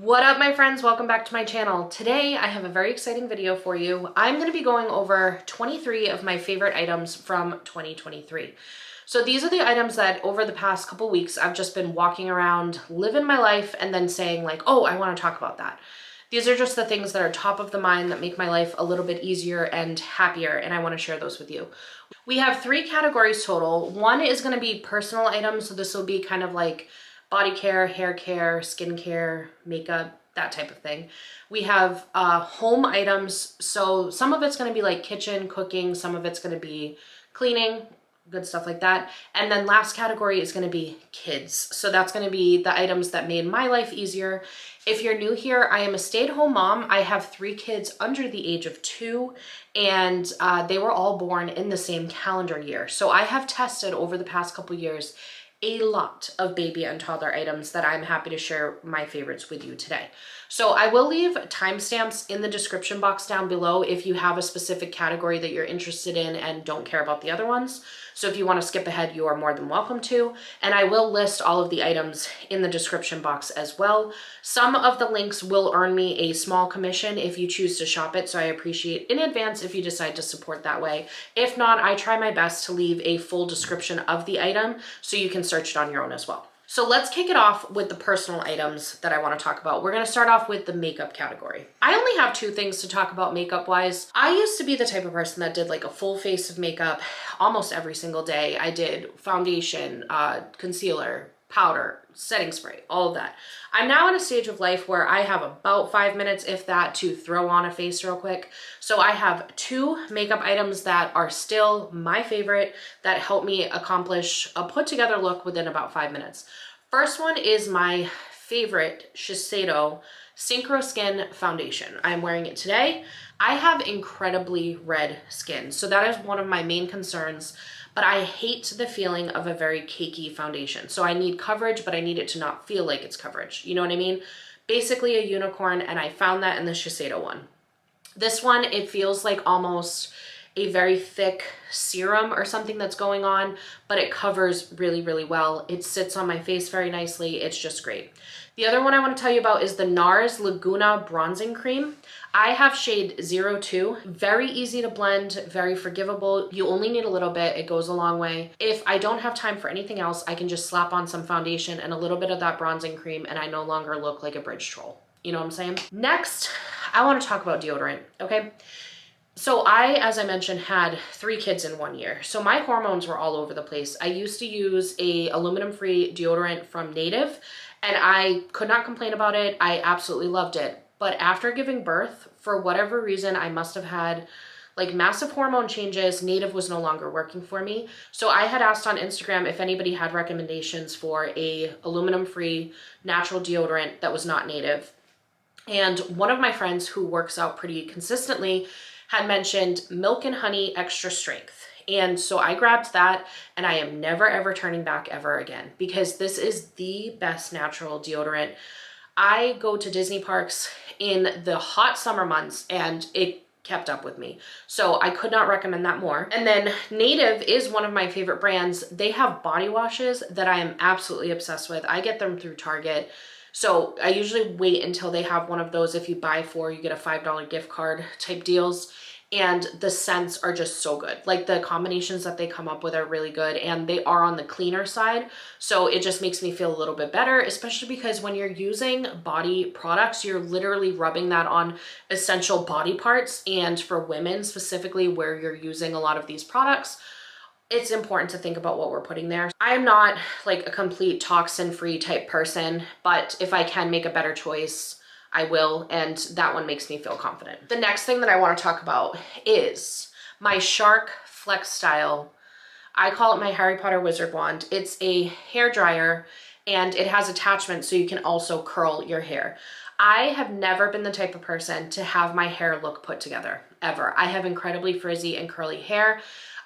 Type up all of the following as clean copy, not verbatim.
What up, my friends? Welcome back to my channel. Today I have a very exciting video for you. I'm going to be going over 23 of my favorite items from 2023. So these are the items that over the past couple weeks I've just been walking around, living my life, and then saying like, oh, I want to talk about that. These are just the things that are top of the mind that make my life a little bit easier and happier, and I want to share those with you. We have 3 categories total. One is going to be personal items, so this will be kind of like body care, hair care, skin care, makeup, that type of thing. We have home items, so some of it's going to be like kitchen, cooking, some of it's going to be cleaning, good stuff like that. And then last category is going to be kids. So that's going to be the items that made my life easier. If you're new here, I am a stay-at-home mom. I have 3 kids under the age of 2, and they were all born in the same calendar year. So I have tested over the past couple years a lot of baby and toddler items that I'm happy to share my favorites with you today. So I will leave timestamps in the description box down below if you have a specific category that you're interested in and don't care about the other ones. So if you want to skip ahead, you are more than welcome to. And I will list all of the items in the description box as well. Some of the links will earn me a small commission if you choose to shop it, so I appreciate in advance if you decide to support that way. If not, I try my best to leave a full description of the item so you can search it on your own as well. So let's kick it off with the personal items that I want to talk about. We're going to start off with the makeup category. I only have 2 things to talk about makeup wise. I used to be the type of person that did like a full face of makeup almost every single day. I did foundation, concealer, powder, setting spray, all of that. I'm now in a stage of life where I have about 5 minutes, if that, to throw on a face real quick. So I have 2 makeup items that are still my favorite that help me accomplish a put together look within about 5 minutes. First one is my favorite Shiseido Synchro Skin foundation. I'm wearing it today. I have incredibly red skin, so that is one of my main concerns. But I hate the feeling of a very cakey foundation. So I need coverage, but I need it to not feel like it's coverage. You know what I mean? Basically a unicorn, and I found that in the Shiseido one. This one, it feels like almost a very thick serum or something that's going on, but it covers really, really well. It sits on my face very nicely. It's just great. The other one I want to tell you about is the NARS Laguna Bronzing Cream. I have shade 02, very easy to blend, very forgivable. You only need a little bit, it goes a long way. If I don't have time for anything else, I can just slap on some foundation and a little bit of that bronzing cream and I no longer look like a bridge troll. You know what I'm saying? Next, I want to talk about deodorant, okay? So I, as I mentioned, had 3 kids in 1 year. So my hormones were all over the place. I used to use a aluminum-free deodorant from Native and I could not complain about it. I absolutely loved it. But after giving birth, for whatever reason, I must have had like massive hormone changes. Native was no longer working for me. So I had asked on Instagram if anybody had recommendations for a aluminum-free natural deodorant that was not Native. And one of my friends who works out pretty consistently had mentioned Milk and Honey Extra Strength. And so I grabbed that and I am never ever turning back ever again because this is the best natural deodorant. I go to Disney parks in the hot summer months and it kept up with me. So I could not recommend that more. And then Native is one of my favorite brands. They have body washes that I am absolutely obsessed with. I get them through Target. So I usually wait until they have one of those. If you buy 4, you get a $5 gift card type deals. And the scents are just so good. Like the combinations that they come up with are really good and they are on the cleaner side. So it just makes me feel a little bit better, especially because when you're using body products, you're literally rubbing that on essential body parts. And for women specifically, where you're using a lot of these products, it's important to think about what we're putting there. I am not like a complete toxin-free type person, but if I can make a better choice, I will, and that one makes me feel confident. The next thing that I want to talk about is my Shark Flex Style. I call it my Harry Potter wizard wand. It's a hair dryer and it has attachments so you can also curl your hair. I have never been the type of person to have my hair look put together, ever. I have incredibly frizzy and curly hair.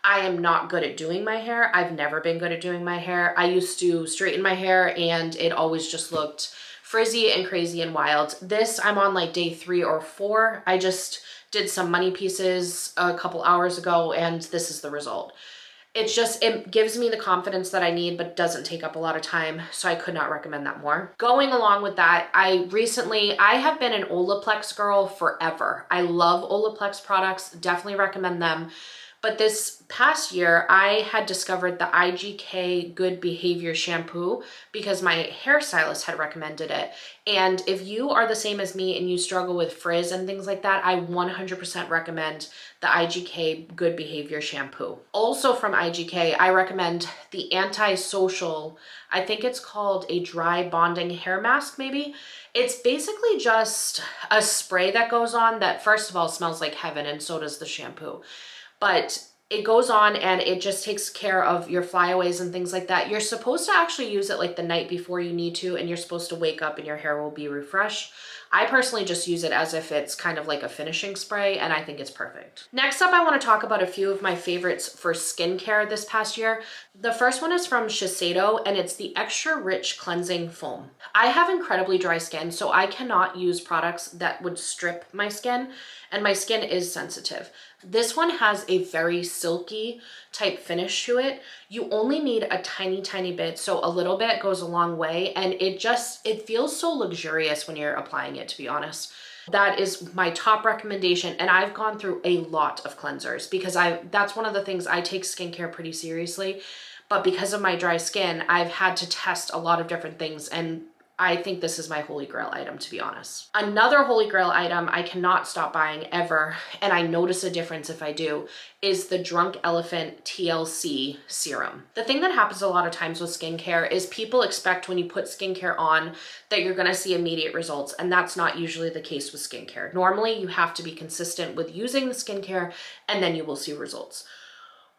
I am not good at doing my hair. I've never been good at doing my hair. I used to straighten my hair and it always just looked frizzy and crazy and wild. This, I'm on like day 3 or 4. I just did some money pieces a couple hours ago and this is the result. It gives me the confidence that I need, but doesn't take up a lot of time. So I could not recommend that more. Going along with that, I have been an Olaplex girl forever. I love Olaplex products, definitely recommend them. But this past year, I had discovered the IGK Good Behavior shampoo because my hairstylist had recommended it. And if you are the same as me and you struggle with frizz and things like that, I 100% recommend the IGK Good Behavior shampoo. Also from IGK, I recommend the Antisocial, I think it's called a dry bonding hair mask maybe. It's basically just a spray that goes on that first of all smells like heaven, and so does the shampoo. But it goes on and it just takes care of your flyaways and things like that. You're supposed to actually use it like the night before you need to, and you're supposed to wake up and your hair will be refreshed. I personally just use it as if it's kind of like a finishing spray, and I think it's perfect. Next up, I want to talk about a few of my favorites for skincare this past year. The first one is from Shiseido, and it's the Extra Rich Cleansing Foam. I have incredibly dry skin, so I cannot use products that would strip my skin, and my skin is sensitive. This one has a very silky type finish to it. You only need a tiny, tiny bit, so a little bit goes a long way, and it feels so luxurious when you're applying it, to be honest. That is my top recommendation, and I've gone through a lot of cleansers because that's one of the things. I take skincare pretty seriously, but because of my dry skin, I've had to test a lot of different things, and I think this is my holy grail item, to be honest. Another holy grail item I cannot stop buying ever, and I notice a difference if I do, is the Drunk Elephant TLC serum. The thing that happens a lot of times with skincare is people expect when you put skincare on that you're gonna see immediate results, and that's not usually the case with skincare. Normally, you have to be consistent with using the skincare, and then you will see results.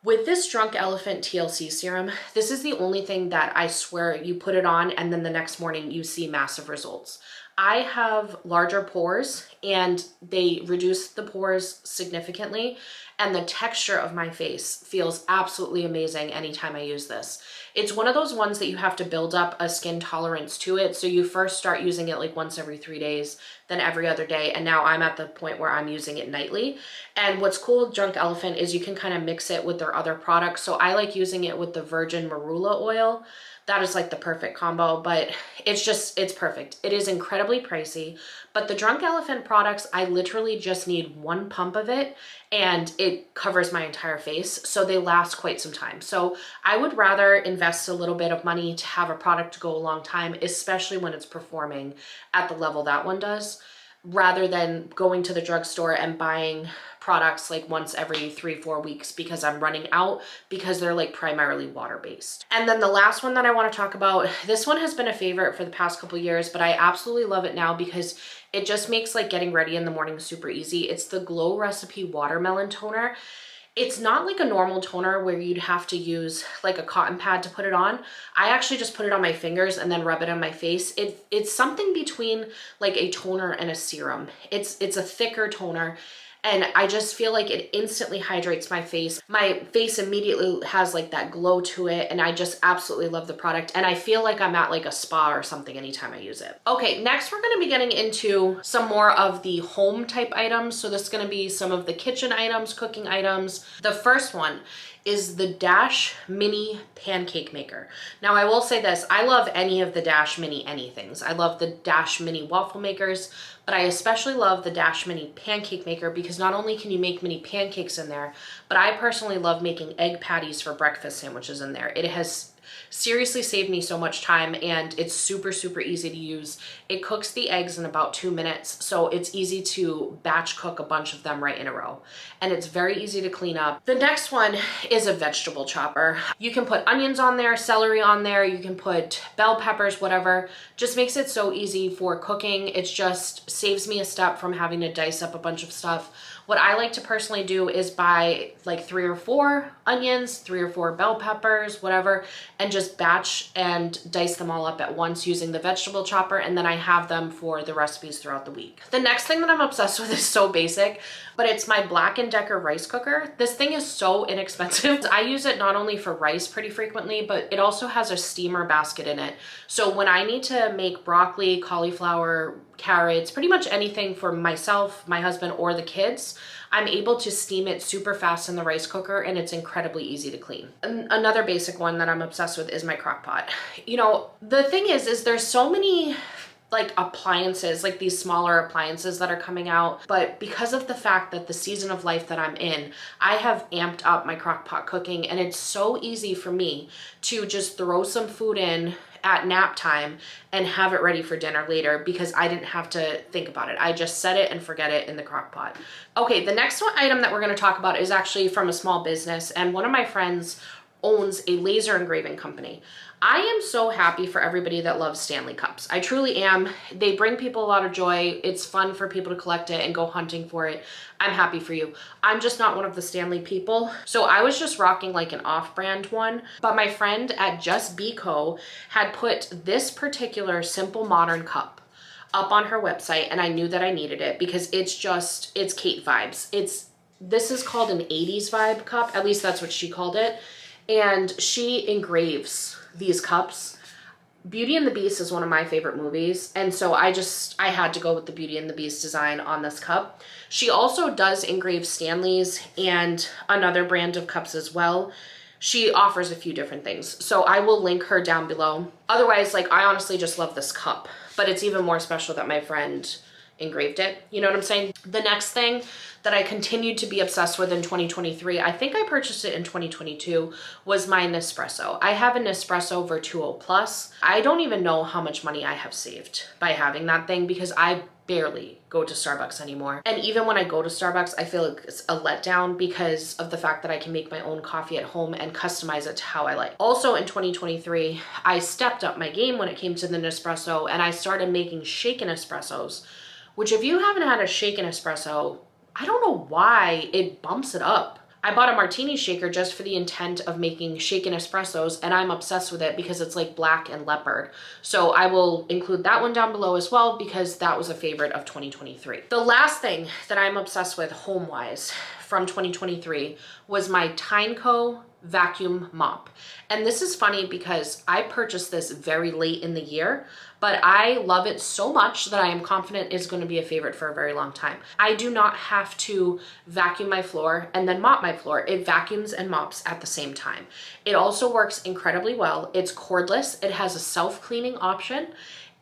With this Drunk Elephant TLC serum, this is the only thing that I swear you put it on and then the next morning you see massive results. I have larger pores and they reduce the pores significantly, and the texture of my face feels absolutely amazing anytime I use this. It's one of those ones that you have to build up a skin tolerance to it. So you first start using it like once every 3 days, then every other day. And now I'm at the point where I'm using it nightly. And what's cool with Drunk Elephant is you can kind of mix it with their other products. So I like using it with the virgin marula oil. That is like the perfect combo, but it's perfect. It is incredibly pricey, but the Drunk Elephant products, I literally just need one pump of it and it covers my entire face. So they last quite some time. So I would rather invest a little bit of money to have a product to go a long time, especially when it's performing at the level that one does, rather than going to the drugstore and buying products like once every 3-4 weeks because I'm running out, because they're like primarily water-based. And then the last one that I want to talk about, this one has been a favorite for the past couple years, but I absolutely love it now because it just makes like getting ready in the morning super easy. It's the Glow Recipe Watermelon Toner. It's not like a normal toner where you'd have to use like a cotton pad to put it on. I actually just put it on my fingers and then rub it on my face. It's something between like a toner and a serum. It's a thicker toner, and I just feel like it instantly hydrates my face. My face immediately has like that glow to it, and I just absolutely love the product. And I feel like I'm at like a spa or something anytime I use it. Okay, next we're gonna be getting into some more of the home type items. So this is gonna be some of the kitchen items, cooking items. The first one is the Dash Mini Pancake Maker. Now I will say this, I love any of the Dash Mini anythings. I love the Dash Mini Waffle Makers, but I especially love the Dash Mini Pancake Maker because not only can you make mini pancakes in there, but I personally love making egg patties for breakfast sandwiches in there. It has seriously saved me so much time, and it's super, super easy to use. It cooks the eggs in about 2 minutes, so it's easy to batch cook a bunch of them right in a row. And it's very easy to clean up. The next one is a vegetable chopper. You can put onions on there, celery on there, you can put bell peppers, whatever. Just makes it so easy for cooking. It just saves me a step from having to dice up a bunch of stuff. What I like to personally do is buy like 3 or 4 onions, 3 or 4 bell peppers, whatever, and just batch and dice them all up at once using the vegetable chopper, and then I have them for the recipes throughout the week. The next thing that I'm obsessed with is so basic, but it's my Black & Decker rice cooker. This thing is so inexpensive. I use it not only for rice pretty frequently, but it also has a steamer basket in it. So when I need to make broccoli, cauliflower, carrots, pretty much anything for myself, my husband, or the kids. I'm able to steam it super fast in the rice cooker, and it's incredibly easy to clean. Another basic one that I'm obsessed with is my crock pot. You know, the thing is there's so many like appliances, like these smaller appliances that are coming out, but because of the fact that the season of life that I'm in, I have amped up my crock pot cooking, and it's so easy for me to just throw some food in at nap time and have it ready for dinner later because I didn't have to think about it. I just set it and forget it in the crock pot. Okay, the next one item that we're going to talk about is actually from a small business, and one of my friends owns a laser engraving company. I am so happy for everybody that loves Stanley Cups. I truly am. They bring people a lot of joy. It's fun for people to collect it and go hunting for it. I'm happy for you. I'm just not one of the Stanley people. So I was just rocking like an off-brand one, but my friend at Just Be Co had put this particular simple modern cup up on her website, and I knew that I needed it because it's Kate vibes. This is called an 80s vibe cup. At least that's what she called it. And she engraves these cups. Beauty and the Beast is one of my favorite movies, and so I had to go with the Beauty and the Beast design on this cup. She also does engrave Stanleys and another brand of cups as well. She offers a few different things, so I will link her down below. Otherwise, like, I honestly just love this cup, but it's even more special that my friend engraved it. You know what I'm saying? The next thing that I continued to be obsessed with in 2023, I think I purchased it in 2022, was my Nespresso. I have a Nespresso Virtuo Plus. I don't even know how much money I have saved by having that thing because I barely go to Starbucks anymore. And even when I go to Starbucks, I feel like it's a letdown because of the fact that I can make my own coffee at home and customize it to how I like. Also in 2023, I stepped up my game when it came to the Nespresso, and I started making shaken espressos, which if you haven't had a shaken espresso, I don't know why it bumps it up. I bought a martini shaker just for the intent of making shaken espressos, and I'm obsessed with it because it's like black and leopard. So I will include that one down below as well because that was a favorite of 2023. The last thing that I'm obsessed with home-wise from 2023 was my Tyneco vacuum mop. And this is funny because I purchased this very late in the year, but I love it so much that I am confident it's going to be a favorite for a very long time. I do not have to vacuum my floor and then mop my floor. It vacuums and mops at the same time. It also works incredibly well. It's cordless. It has a self-cleaning option,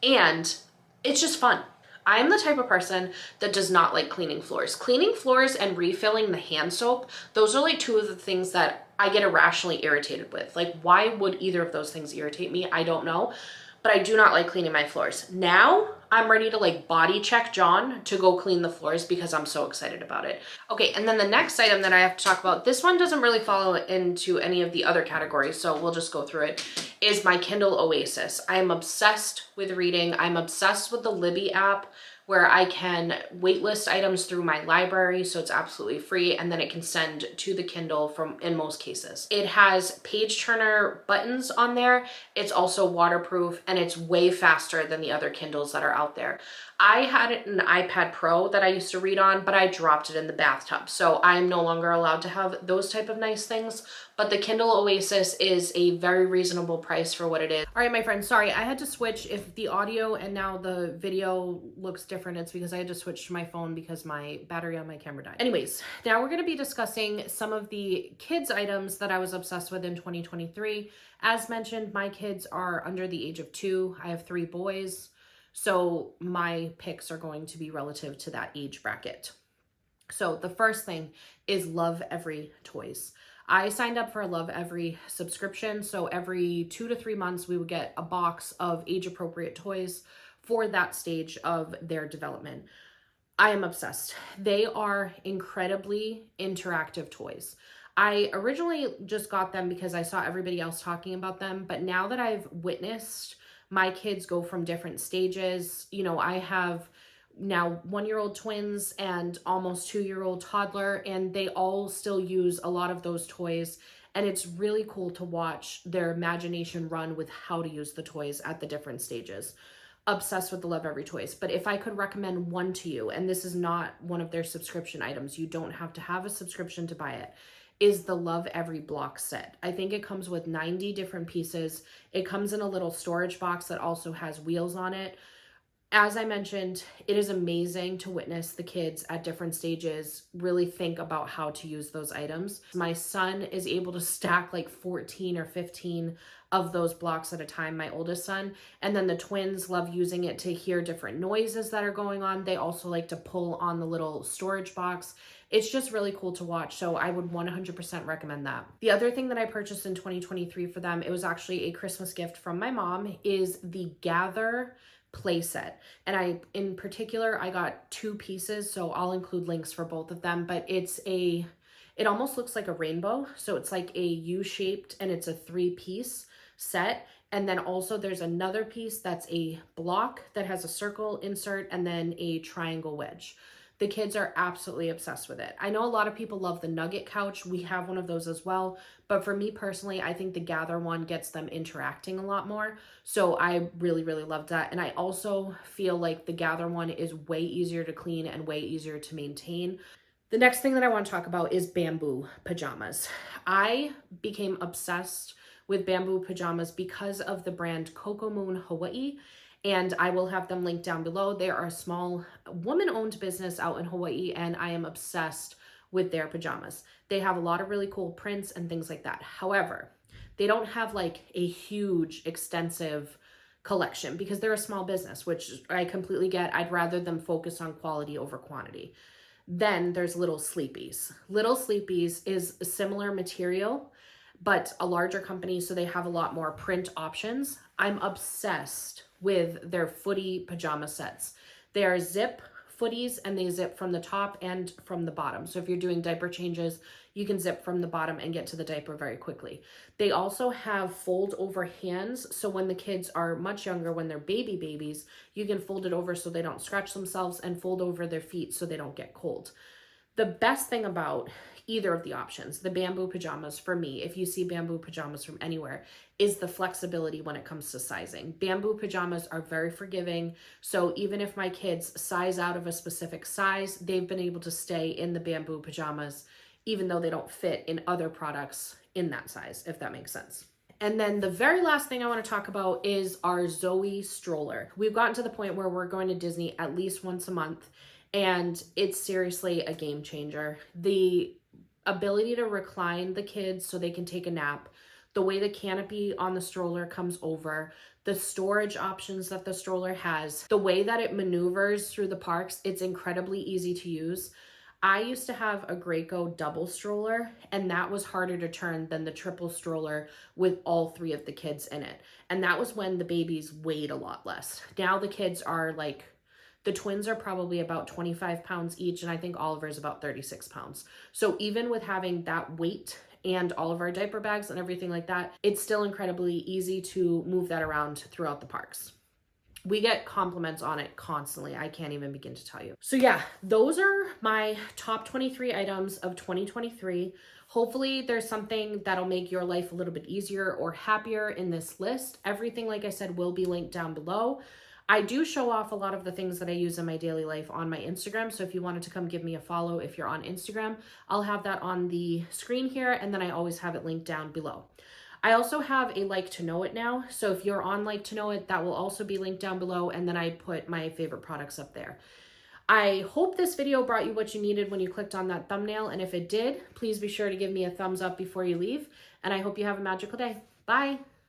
and it's just fun. I'm the type of person that does not like cleaning floors. Cleaning floors and refilling the hand soap, those are like two of the things that I get irrationally irritated with. Like, why would either of those things irritate me? I don't know. But I do not like cleaning my floors. Now I'm ready to like body check John to go clean the floors because I'm so excited about it. Okay, and then the next item that I have to talk about, this one doesn't really follow into any of the other categories, so we'll just go through it, is my Kindle Oasis. I am obsessed with reading. I'm obsessed with the Libby app, where I can waitlist items through my library, so it's absolutely free, and then it can send to the Kindle in most cases. It has page turner buttons on there. It's also waterproof, and it's way faster than the other Kindles that are out there. I had an iPad Pro that I used to read on, but I dropped it in the bathtub, so I'm no longer allowed to have those type of nice things. But the Kindle Oasis is a very reasonable price for what it is. All right, my friends, sorry, I had to switch. If the audio and now the video looks different, it's because I had to switch to my phone because my battery on my camera died. Anyways, now we're gonna be discussing some of the kids items that I was obsessed with in 2023. As mentioned, my kids are under the age of 2. I have 3 boys. So my picks are going to be relative to that age bracket. So the first thing is Love Every Toys. I signed up for a Love Every subscription. So every 2 to 3 months, we would get a box of age appropriate toys for that stage of their development. I am obsessed. They are incredibly interactive toys. I originally just got them because I saw everybody else talking about them, but now that I've witnessed my kids go from different stages, you know, I have now 1-year-old twins and almost 2-year-old toddler, and they all still use a lot of those toys. And it's really cool to watch their imagination run with how to use the toys at the different stages. Obsessed with the Love Every Toys. But if I could recommend one to you, and this is not one of their subscription items, you don't have to have a subscription to buy it, is the Love Every block set. I think it comes with 90 different pieces. It comes in a little storage box that also has wheels on it. As I mentioned, it is amazing to witness the kids at different stages really think about how to use those items. My son is able to stack like 14 or 15 of those blocks at a time, my oldest son. And then the twins love using it to hear different noises that are going on. They also like to pull on the little storage box. It's just really cool to watch. So I would 100% recommend that. The other thing that I purchased in 2023 for them, it was actually a Christmas gift from my mom, is the Gather playset. And in particular, I got 2 pieces, so I'll include links for both of them, but it almost looks like a rainbow. So it's like a U-shaped, and it's a 3-piece set. And then also there's another piece that's a block that has a circle insert and then a triangle wedge. The kids are absolutely obsessed with it. I know a lot of people love the Nugget couch. We have one of those as well. But for me personally, I think the Gather one gets them interacting a lot more. So I really, really loved that. And I also feel like the Gather one is way easier to clean and way easier to maintain. The next thing that I want to talk about is bamboo pajamas. I became obsessed with bamboo pajamas because of the brand Coco Moon Hawaii. And I will have them linked down below. They are a small woman-owned business out in Hawaii, and I am obsessed with their pajamas. They have a lot of really cool prints and things like that. However, they don't have like a huge, extensive collection because they're a small business, which I completely get. I'd rather them focus on quality over quantity. Then there's Little Sleepies. Little Sleepies is a similar material, but a larger company, so they have a lot more print options. I'm obsessed with their footy pajama sets. They are zip footies, and they zip from the top and from the bottom. So if you're doing diaper changes, you can zip from the bottom and get to the diaper very quickly. They also have fold over hands. So when the kids are much younger, when they're babies, you can fold it over so they don't scratch themselves, and fold over their feet so they don't get cold. The best thing about either of the options, the bamboo pajamas, for me, if you see bamboo pajamas from anywhere, is the flexibility when it comes to sizing. Bamboo pajamas are very forgiving. So even if my kids size out of a specific size, they've been able to stay in the bamboo pajamas, even though they don't fit in other products in that size, if that makes sense. And then the very last thing I want to talk about is our Zoe stroller. We've gotten to the point where we're going to Disney at least once a month, and it's seriously a game changer. The ability to recline the kids so they can take a nap, the way the canopy on the stroller comes over, the storage options that the stroller has, the way that it maneuvers through the parks, it's incredibly easy to use. I used to have a Graco double stroller, and that was harder to turn than the triple stroller with all 3 of the kids in it. And that was when the babies weighed a lot less. Now the kids are like, the twins are probably about 25 pounds each, and I think Oliver is about 36 pounds. So even with having that weight and all of our diaper bags and everything like that, it's still incredibly easy to move that around throughout the parks. We get compliments on it constantly. I can't even begin to tell you. So yeah, those are my top 23 items of 2023. Hopefully there's something that'll make your life a little bit easier or happier in this list. Everything, like I said, will be linked down below. I do show off a lot of the things that I use in my daily life on my Instagram. So if you wanted to come give me a follow, if you're on Instagram, I'll have that on the screen here. And then I always have it linked down below. I also have a Like to Know It now. So if you're on Like to Know It, that will also be linked down below. And then I put my favorite products up there. I hope this video brought you what you needed when you clicked on that thumbnail. And if it did, please be sure to give me a thumbs up before you leave. And I hope you have a magical day. Bye.